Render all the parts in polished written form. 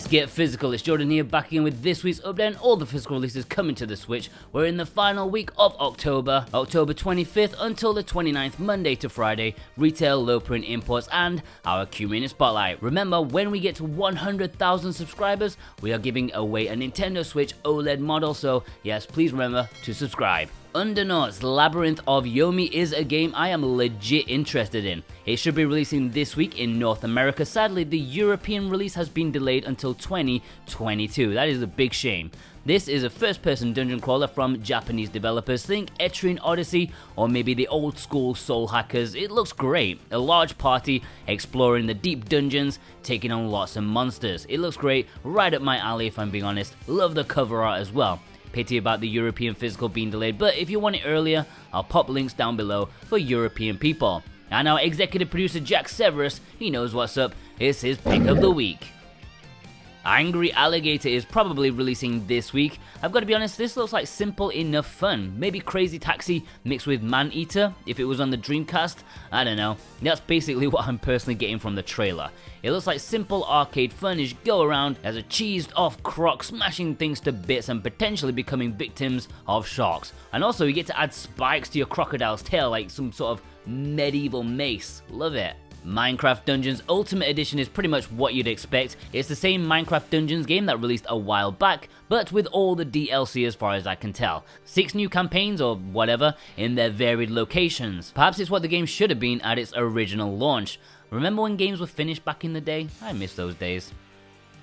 get physical. It's Jordan here, back again with this week's update and all the physical releases coming to the Switch. We're in the final week of October 25th until the 29th, Monday to Friday, retail, low print imports, and our Q-Mania Spotlight. Remember, when we get to 100,000 subscribers, we are giving away a Nintendo Switch OLED model, so yes, please remember to subscribe. Undernauts Labyrinth of Yomi is a game I am legit interested in. It should be releasing this week in North America. Sadly, the European release has been delayed until 2022. That is a big shame. This is a first-person dungeon crawler from Japanese developers. Think Etrian Odyssey or maybe the old school Soul Hackers. It looks great. A large party exploring the deep dungeons, taking on lots of monsters. It looks great, right up my alley if I'm being honest. Love the cover art as well. Pity about the European physical being delayed, but if you want it earlier, I'll pop links down below for European people. And our executive producer Jack Severus, he knows what's up. It's his pick of the week. Angry Alligator is probably releasing this week. I've got to be honest, this looks like simple enough fun. Maybe Crazy Taxi mixed with Man-Eater if it was on the Dreamcast. I don't know. That's basically what I'm personally getting from the trailer. It looks like simple arcade fun as you go around as a cheesed off croc smashing things to bits and potentially becoming victims of sharks. And also you get to add spikes to your crocodile's tail like some sort of medieval mace. Love it. Minecraft Dungeons Ultimate Edition is pretty much what you'd expect. It's the same Minecraft Dungeons game that released a while back, but with all the DLC as far as I can tell. 6 new campaigns or whatever in their varied locations. Perhaps it's what the game should have been at its original launch. Remember when games were finished back in the day? I miss those days.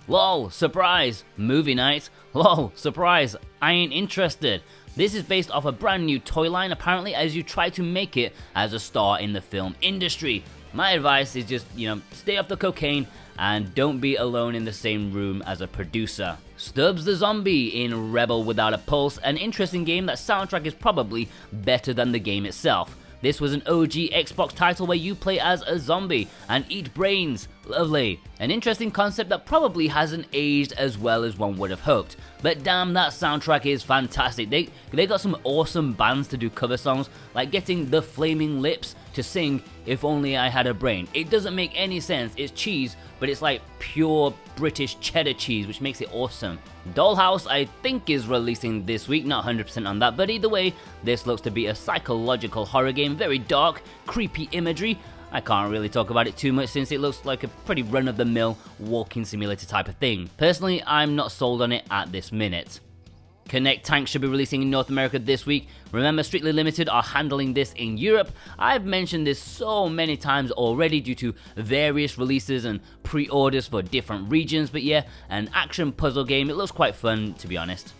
LOL, surprise! Movie night. LOL, surprise! I ain't interested. This is based off a brand new toy line apparently as you try to make it as a star in the film industry. My advice is just, stay off the cocaine and don't be alone in the same room as a producer. Stubbs the Zombie in Rebel Without a Pulse, an interesting game that soundtrack is probably better than the game itself. This was an OG Xbox title where you play as a zombie and eat brains. Lovely. An interesting concept that probably hasn't aged as well as one would have hoped. But damn, that soundtrack is fantastic. They got some awesome bands to do cover songs, like getting the Flaming Lips to sing If Only I Had a Brain. It doesn't make any sense. It's cheese, but it's like pure British cheddar cheese, which makes it awesome. Dollhouse, I think, is releasing this week, not 100% on that, but either way, this looks to be a psychological horror game, very dark, creepy imagery. I can't really talk about it too much since it looks like a pretty run-of-the-mill walking simulator type of thing. Personally, I'm not sold on it at this minute. ConnecTank should be releasing in North America this week. Remember, Strictly Limited are handling this in Europe. I've mentioned this so many times already due to various releases and pre-orders for different regions, but yeah, an action puzzle game. It looks quite fun, to be honest.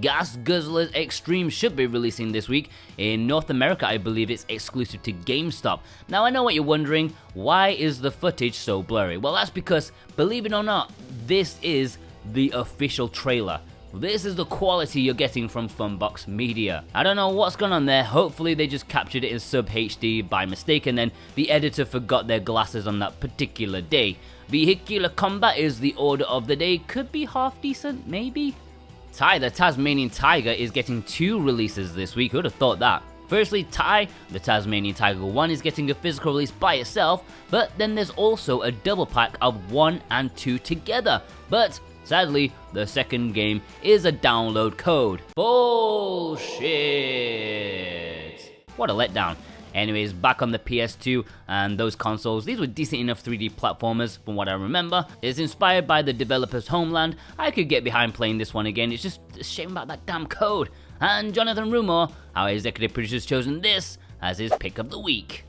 Guzzlers Extreme should be releasing this week. In North America, I believe it's exclusive to GameStop. Now, I know what you're wondering, why is the footage so blurry? Well, that's because, believe it or not, this is the official trailer. This is the quality you're getting from Funbox Media. I don't know what's going on there. Hopefully they just captured it in sub HD by mistake and then the editor forgot their glasses on that particular day. Vehicular combat is the order of the day. Could be half decent, maybe? The Tasmanian Tiger is getting 2 releases this week. Who would have thought that? Firstly, the Tasmanian Tiger 1 is getting a physical release by itself, but then there's also a double pack of 1 and 2 together. But sadly, the second game is a download code. Bullshit! What a letdown. Anyways, back on the PS2 and those consoles, these were decent enough 3D platformers from what I remember. It's inspired by the developer's Homeland. I could get behind playing this one again, it's just a shame about that damn code. And Jonathan Rumor, our executive producer, has chosen this as his pick of the week.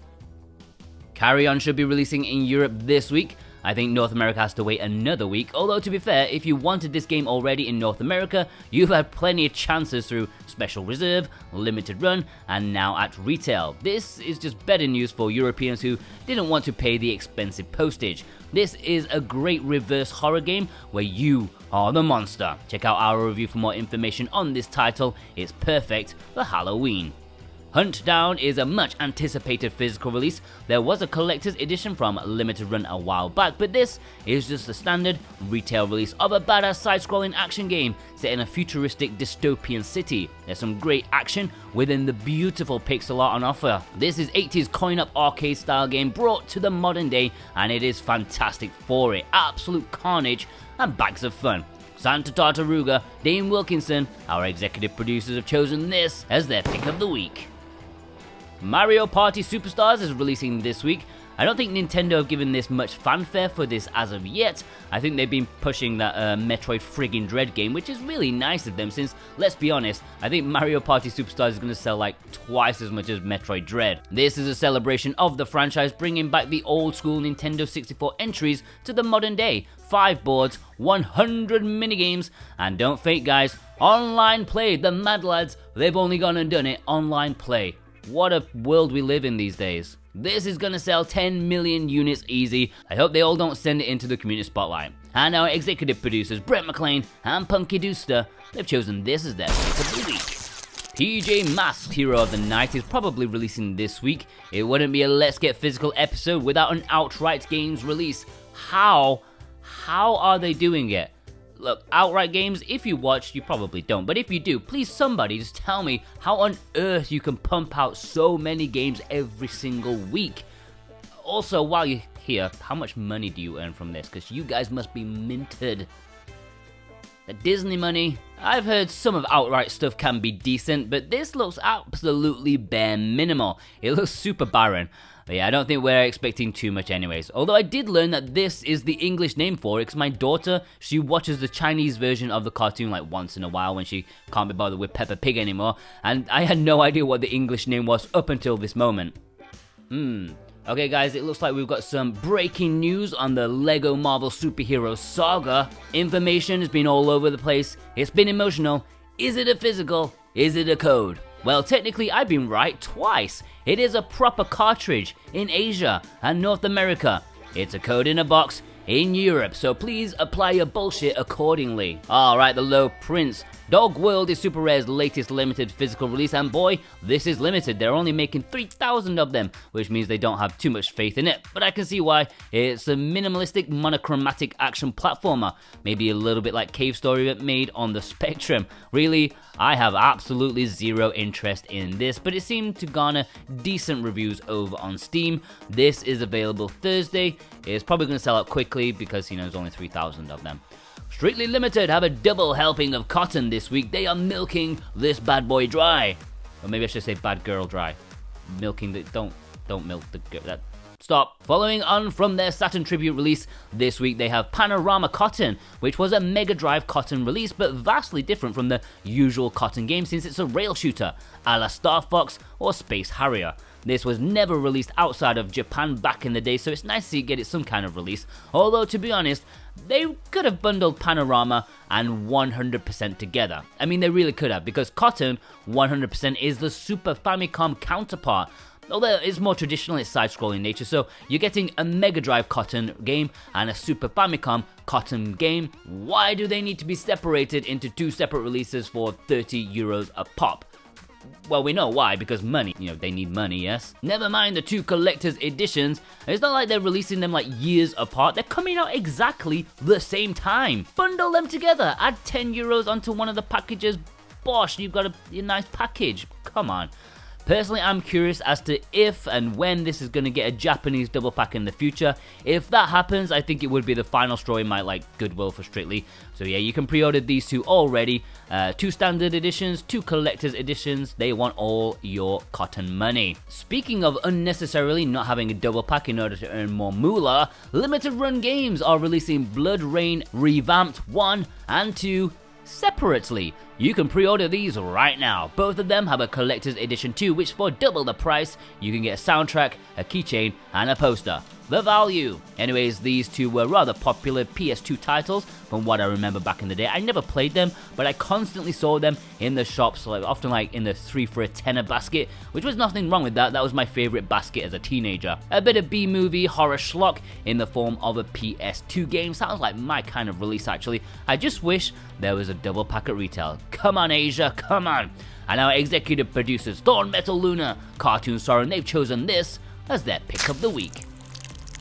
Carrion should be releasing in Europe this week. I think North America has to wait another week, although to be fair, if you wanted this game already in North America, you've had plenty of chances through Special Reserve, Limited Run, and now at retail. This is just better news for Europeans who didn't want to pay the expensive postage. This is a great reverse horror game where you are the monster. Check out our review for more information on this title. It's perfect for Halloween. Huntdown is a much anticipated physical release. There was a collector's edition from Limited Run a while back, but this is just the standard retail release of a badass side-scrolling action game set in a futuristic dystopian city. There's some great action within the beautiful pixel art on offer. This is 80s coin-up arcade style game brought to the modern day, and it is fantastic for it. Absolute carnage and bags of fun. Santa Tartaruga, Dane Wilkinson, our executive producers have chosen this as their pick of the week. Mario Party Superstars is releasing this week. I don't think Nintendo have given this much fanfare for this as of yet. I think they've been pushing that Metroid friggin' Dread game, which is really nice of them since, let's be honest, I think Mario Party Superstars is going to sell like twice as much as Metroid Dread. This is a celebration of the franchise, bringing back the old school Nintendo 64 entries to the modern day. 5 boards, 100 minigames, and don't faint guys, online play. The Mad Lads, they've only gone and done it, online play. What a world we live in these days. This is gonna sell 10 million units easy. I hope they all don't send it into the community spotlight. And our executive producers, Brett McLean and Punky Dooster, they've chosen this as their pick of the week. PJ Masks Hero of the Night is probably releasing this week. It wouldn't be a Let's Get Physical episode without an Outright Games release. How are they doing it? Look, Outright Games, if you watch, you probably don't, but if you do, please somebody just tell me how on earth you can pump out so many games every single week. Also, while you're here, how much money do you earn from this? Because you guys must be minted. The Disney money, I've heard some of Outright stuff can be decent, but this looks absolutely bare minimal. It looks super barren. But yeah, I don't think we're expecting too much anyways. Although I did learn that this is the English name for it, because my daughter, she watches the Chinese version of the cartoon like once in a while when she can't be bothered with Peppa Pig anymore, and I had no idea what the English name was up until this moment. Okay guys, it looks like we've got some breaking news on the LEGO Marvel Superhero Saga. Information has been all over the place, it's been emotional. Is it a physical? Is it a code? Well, technically, I've been right twice. It is a proper cartridge in Asia and North America. It's a code in a box in Europe, so please apply your bullshit accordingly. Alright, the Low Prince. Dogworld is Super Rare's latest limited physical release, and boy, this is limited. They're only making 3,000 of them, which means they don't have too much faith in it, but I can see why. It's a minimalistic, monochromatic action platformer, maybe a little bit like Cave Story but made on the Spectrum. Really, I have absolutely zero interest in this, but it seemed to garner decent reviews over on Steam. This is available Thursday. It's probably going to sell out quickly because, you know, there's only 3,000 of them. Strictly Limited have a double helping of Cotton this week. They are milking this bad boy dry. Or maybe I should say bad girl dry. Milking the... Don't milk the girl. Stop. Following on from their Saturn Tribute release, this week they have Panorama Cotton, which was a Mega Drive Cotton release, but vastly different from the usual Cotton game since it's a rail shooter, a la Star Fox or Space Harrier. This was never released outside of Japan back in the day, so it's nice to get it some kind of release, although to be honest, they could have bundled Panorama and 100% together. I mean, they really could have, because Cotton 100% is the Super Famicom counterpart. Although it's more traditional, it's side-scrolling nature, so you're getting a Mega Drive Cotton game and a Super Famicom Cotton game. Why do they need to be separated into 2 separate releases for 30 euros a pop? Well, we know why, because money. You know, they need money, yes? Never mind the 2 collector's editions. It's not like they're releasing them like years apart. They're coming out exactly the same time. Bundle them together. Add 10 euros onto one of the packages. Bosh, you've got a nice package. Come on. Personally, I'm curious as to if and when this is going to get a Japanese double pack in the future. If that happens, I think it would be the final straw in my goodwill for Strictly. So yeah, you can pre-order these 2 already. 2 standard editions, 2 collector's editions. They want all your cotton money. Speaking of unnecessarily not having a double pack in order to earn more moolah, Limited Run Games are releasing Bloodrayne Revamped 1 and 2 separately. You can pre-order these right now. Both of them have a collector's edition too, which for double the price, you can get a soundtrack, a keychain, and a poster. The value. Anyways, these 2 were rather popular PS2 titles from what I remember back in the day. I never played them, but I constantly saw them in the shops, often in the 3 for a tenner basket, which was nothing wrong with that. That was my favorite basket as a teenager. A bit of B-movie horror schlock in the form of a PS2 game. Sounds like my kind of release actually. I just wish there was a double pack at retail. Come on Asia, come on. And our executive producers, Thorn Metal Luna, Cartoon Soren, they've chosen this as their pick of the week.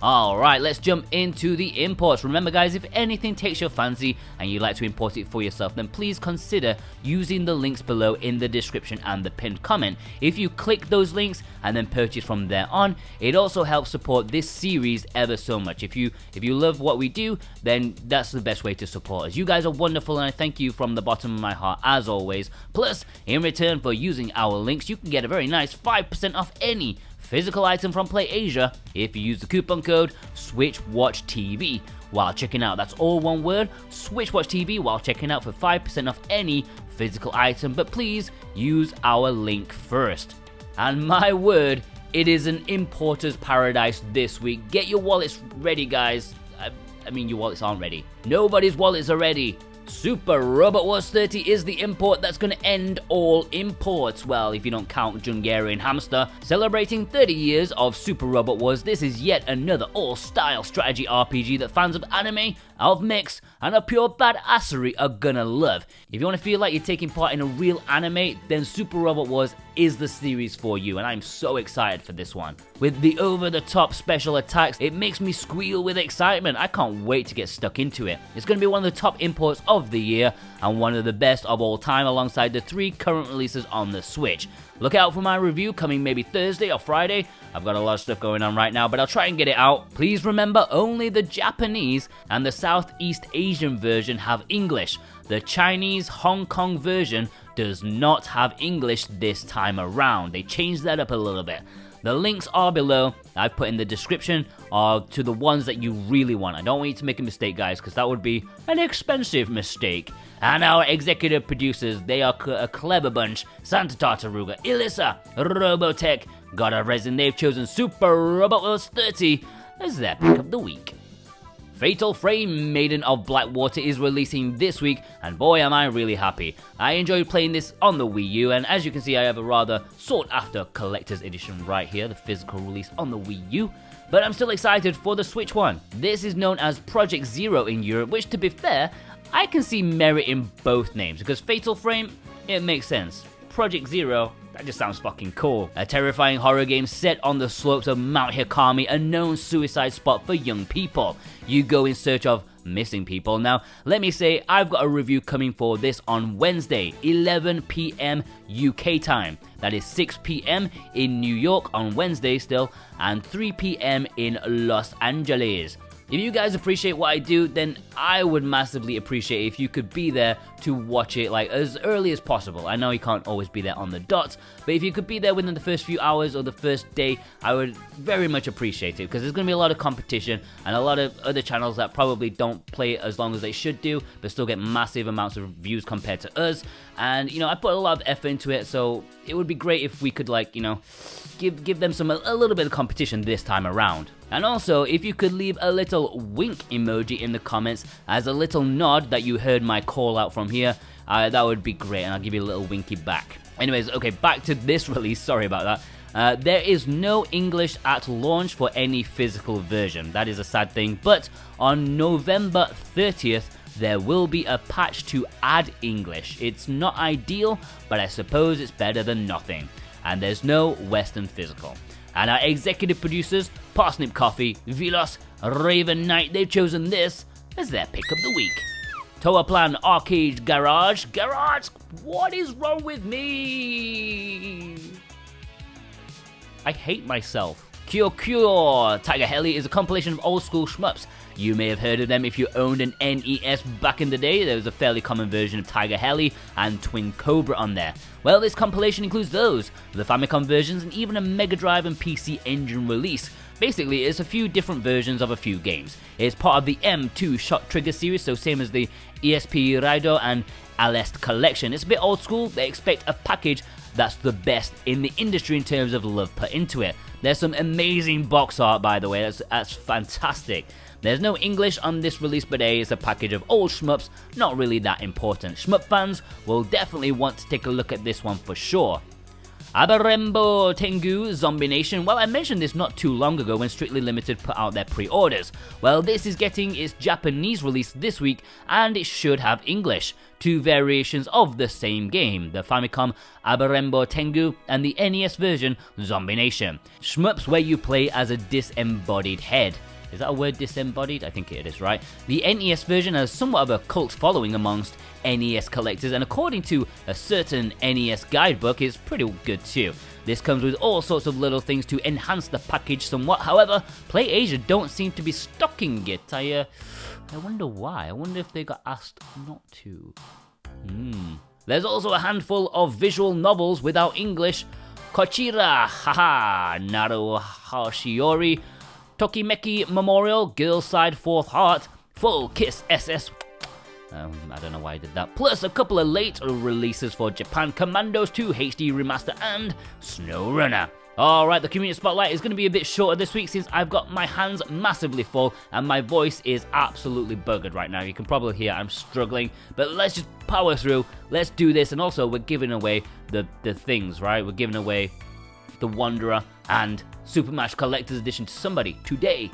Alright, let's jump into the imports. Remember guys, if anything takes your fancy and you'd like to import it for yourself, then please consider using the links below in the description and the pinned comment. If you click those links and then purchase from there on, it also helps support this series ever so much. If you love what we do, then that's the best way to support us. You guys are wonderful and I thank you from the bottom of my heart as always. Plus, in return for using our links, you can get a very nice 5% off any physical item from PlayAsia if you use the coupon code SwitchWatchTV while checking out. That's all one word, SwitchWatchTV, while checking out for 5% off any physical item, but please use our link first. And my word, it is an importer's paradise this week. Get your wallets ready guys. I mean, your wallets aren't ready. Nobody's wallets are ready. Super Robot Wars 30 is the import that's going to end all imports. Well, if you don't count Jungarian Hamster. Celebrating 30 years of Super Robot Wars, this is yet another all-style strategy RPG that fans of anime, of mechs, and of pure badassery are gonna love. If you want to feel like you're taking part in a real anime, then Super Robot Wars is the series for you, and I'm so excited for this one. With the over-the-top special attacks, it makes me squeal with excitement. I can't wait to get stuck into it. It's going to be one of the top imports of the year, and one of the best of all time alongside the 3 current releases on the Switch. Look out for my review coming maybe Thursday or Friday. I've got a lot of stuff going on right now, but I'll try and get it out. Please remember, only the Japanese and the Southeast Asian version have English. The Chinese Hong Kong version does not have English this time around. They changed that up a little bit. The links are below. I've put in the description to the ones that you really want. I don't want you to make a mistake, guys, because that would be an expensive mistake. And our executive producers, they are a clever bunch. Santa Tartaruga, Elissa, Robotech, God of Resin. They've chosen Super Robot Wars 30 as their pick of the week. Fatal Frame Maiden of Blackwater is releasing this week, and boy am I really happy. I enjoyed playing this on the Wii U, and as you can see I have a rather sought after collector's edition right here, the physical release on the Wii U, but I'm still excited for the Switch one. This is known as Project Zero in Europe, which to be fair, I can see merit in both names, because Fatal Frame, it makes sense. Project Zero, that just sounds fucking cool. A terrifying horror game set on the slopes of Mount Hikami, a known suicide spot for young people. You go in search of missing people. Now, let me say, I've got a review coming for this on Wednesday, 11 PM UK time. That is 6 PM in New York on Wednesday still, and 3 PM in Los Angeles. If you guys appreciate what I do, then I would massively appreciate if you could be there to watch it like as early as possible. I know you can't always be there on the dot, but if you could be there within the first few hours or the first day, I would very much appreciate it, because there's going to be a lot of competition and a lot of other channels that probably don't play it as long as they should do, but still get massive amounts of views compared to us. And, you know, I put a lot of effort into it, so it would be great if we could, like, you know, give them a little bit of competition this time around. And also, if you could leave a little wink emoji in the comments as a little nod that you heard my call out from here, that would be great, and I'll give you a little winky back. Anyways, okay, back to this release, sorry about that. There is no English at launch for any physical version. That is a sad thing, but on November 30th, there will be a patch to add English. It's not ideal, but I suppose it's better than nothing. And there's no Western physical. And our executive producers, Parsnip Coffee, Vilos, Raven Knight, they've chosen this as their pick of the week. Toaplan Arcade Garage. What is wrong with me? I hate myself. Kyo Tiger-Heli is a compilation of old school shmups. You may have heard of them if you owned an NES back in the day. There was a fairly common version of Tiger-Heli and Twin Cobra on there. Well, this compilation includes those, the Famicom versions, and even a Mega Drive and PC Engine release. Basically, it's a few different versions of a few games. It's part of the M2 Shot Trigger series, so same as the ESP Raido and Alest collection. It's a bit old school. They expect a package that's the best in the industry in terms of love put into it. There's some amazing box art, by the way, that's fantastic. There's no English on this release, but it's a package of old shmups, not really that important. Shmup fans will definitely want to take a look at this one for sure. Abarenbo Tengu Zombie Nation. Well, I mentioned this not too long ago when Strictly Limited put out their pre-orders. Well, this is getting its Japanese release this week, and it should have English. 2 variations of the same game, the Famicom Abarenbo Tengu and the NES version Zombie Nation. Shmups where you play as a disembodied head. Is that a word, disembodied? I think it is, right? The NES version has somewhat of a cult following amongst NES collectors, and according to a certain NES guidebook, it's pretty good too. This comes with all sorts of little things to enhance the package somewhat. However, PlayAsia don't seem to be stocking it. I wonder why. I wonder if they got asked not to. There's also a handful of visual novels without English. Kochira, haha, Naru Hashiori, Tokimeki Memorial, Girls Side 4th Heart, Full Kiss SS. I don't know why I did that. Plus a couple of late releases for Japan, Commandos 2 HD Remaster and SnowRunner. Alright, the community spotlight is going to be a bit shorter this week since I've got my hands massively full and my voice is absolutely buggered right now. You can probably hear I'm struggling, but let's just power through. Let's do this, and also we're giving away the things, right? We're giving away the Wanderer and Super Smash Collector's Edition to somebody today.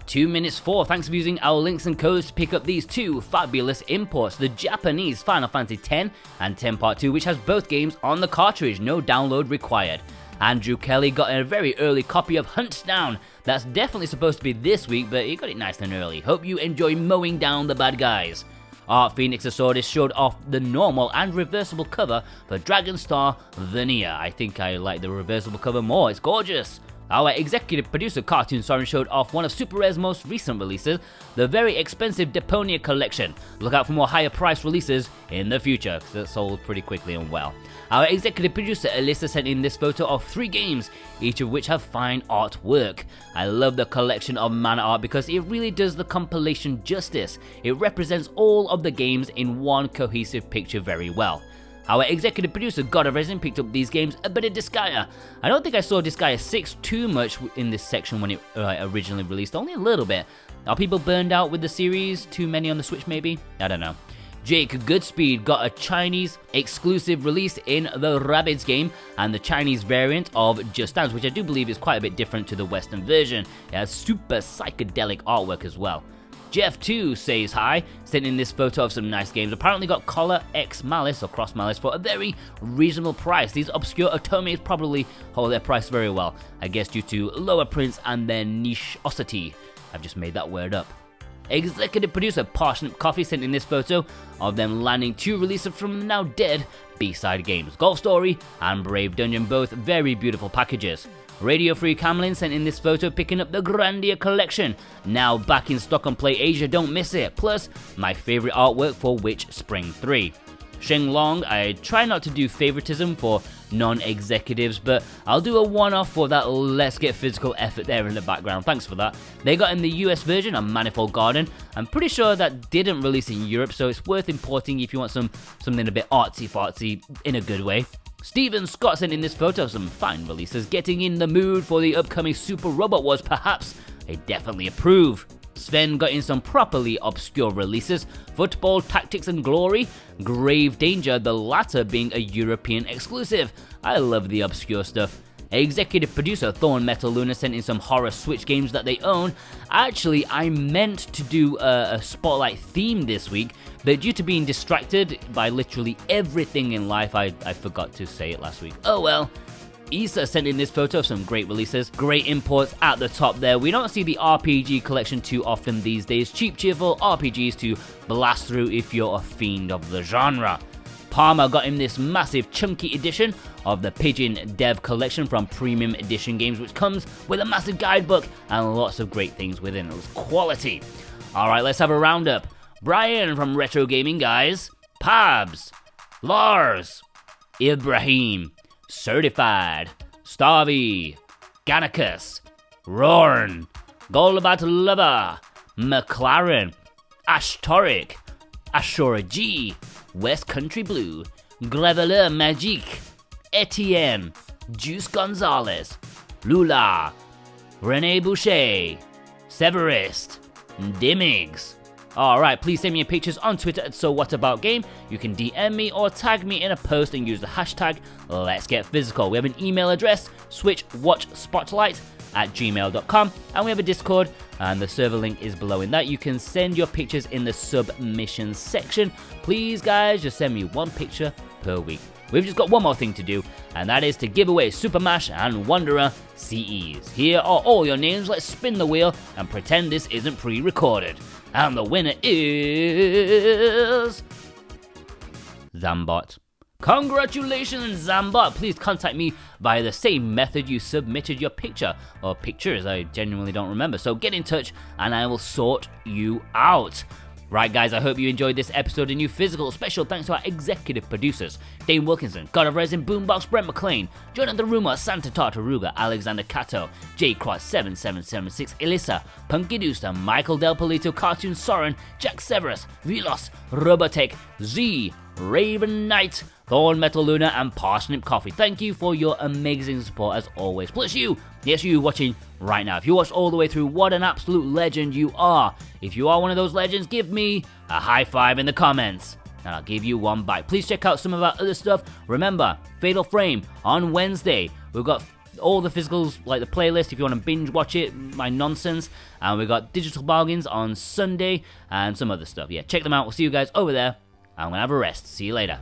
2 minutes 4, thanks for using our links and codes to pick up these 2 fabulous imports, the Japanese Final Fantasy X and 10 Part 2, which has both games on the cartridge, no download required. Andrew Kelly got a very early copy of Huntdown. That's definitely supposed to be this week, but he got it nice and early. Hope you enjoy mowing down the bad guys. Art Phoenix Asordis showed off the normal and reversible cover for Dragon Star Vanilla. I think I like the reversible cover more, it's gorgeous. Our executive producer Cartoon Soren showed off one of Super Rare's most recent releases, the very expensive Deponia collection. Look out for more higher price releases in the future, because it sold pretty quickly and well. Our executive producer Alyssa sent in this photo of 3 games, each of which have fine artwork. I love the collection of mana art because it really does the compilation justice. It represents all of the games in one cohesive picture very well. Our executive producer God of Resin picked up these games a bit of Disgaea. I don't think I saw Disgaea 6 too much in this section when it originally released, only a little bit. Are people burned out with the series? Too many on the Switch maybe? I don't know. Jake Goodspeed got a Chinese exclusive release in the Rabbids game and the Chinese variant of Just Dance, which I do believe is quite a bit different to the Western version. It has super psychedelic artwork as well. Jeff 2 says hi, sent in this photo of some nice games. Apparently got Collar X Malice or Cross Malice for a very reasonable price. These obscure otomes probably hold their price very well, I guess due to lower prints and their nicheosity. I've just made that word up. Executive producer Parsnip Coffee sent in this photo of them landing 2 releases from the now dead B-side games, Golf Story and Brave Dungeon, both very beautiful packages. Radio Free Camlin sent in this photo picking up the Grandia collection, now back in stock on PlayAsia, don't miss it, plus my favourite artwork for Witch Spring 3. Sheng Long, I try not to do favoritism for non-executives, but I'll do a one-off for that let's get physical effort there in the background, thanks for that. They got in the US version of Manifold Garden. I'm pretty sure that didn't release in Europe, so it's worth importing if you want something a bit artsy-fartsy in a good way. Steven Scott sent in this photo of some fine releases, getting in the mood for the upcoming Super Robot Wars, perhaps. I definitely approve. Sven got in some properly obscure releases, Football Tactics and Glory, Grave Danger, the latter being a European exclusive. I love the obscure stuff. Executive producer Thorn Metal Luna sent in some horror Switch games that they own. Actually, I meant to do a spotlight theme this week, but due to being distracted by literally everything in life, I forgot to say it last week. Oh well. Issa sent in this photo of some great releases, great imports at the top there. We don't see the RPG collection too often these days. Cheap, cheerful RPGs to blast through if you're a fiend of the genre. Palmer got him this massive chunky edition of the Pigeon Dev collection from Premium Edition Games, which comes with a massive guidebook and lots of great things within. It was quality. Alright, let's have a roundup. Brian from Retro Gaming Guys, Pabs, Lars, Ibrahim, Certified, Starvey, Gannicus, Rorn, Golbat Lover, McLaren, Ashtoric, Ashura G, West Country Blue, Greveleur Magique, Etienne, Juice Gonzalez, Lula, Rene Boucher, Severist, Dimigs, Alright, please send me your pictures on Twitter at SoWhatAboutGame. You can DM me or tag me in a post and use the hashtag Let's Get Physical. We have an email address, SwitchWatchSpotlight@gmail.com, and we have a Discord, and the server link is below in that. You can send your pictures in the submission section. Please guys, just send me one picture per week. We've just got one more thing to do, and that is to give away Super Mash and Wanderer CEs. Here are all your names. Let's spin the wheel and pretend this isn't pre-recorded. And the winner is Zambot. Congratulations, Zambot! Please contact me via the same method you submitted your picture, or pictures, I genuinely don't remember. So get in touch and I will sort you out. Right guys, I hope you enjoyed this episode of New Physical. Special thanks to our executive producers, Dane Wilkinson, God of Resin, Boombox, Brent McLean, Jonathan Rumor, Santa Tartaruga, Alexander Cato, J Cross 7776, Elissa, Punky Dooster, Michael Del Polito, Cartoon Soren, Jack Severus, Velos, Robotech, Z, Raven Knight, Thorn Metal Luna, and Parsnip Coffee. Thank you for your amazing support as always. Plus you, yes, you watching right now. If you watched all the way through, what an absolute legend you are. If you are one of those legends, give me a high five in the comments, and I'll give you one bite. Please check out some of our other stuff. Remember, Fatal Frame on Wednesday. We've got all the physicals, like the playlist, if you want to binge watch it, my nonsense. And we've got Digital Bargains on Sunday, and some other stuff. Yeah, check them out. We'll see you guys over there. I'm gonna have a rest. See you later.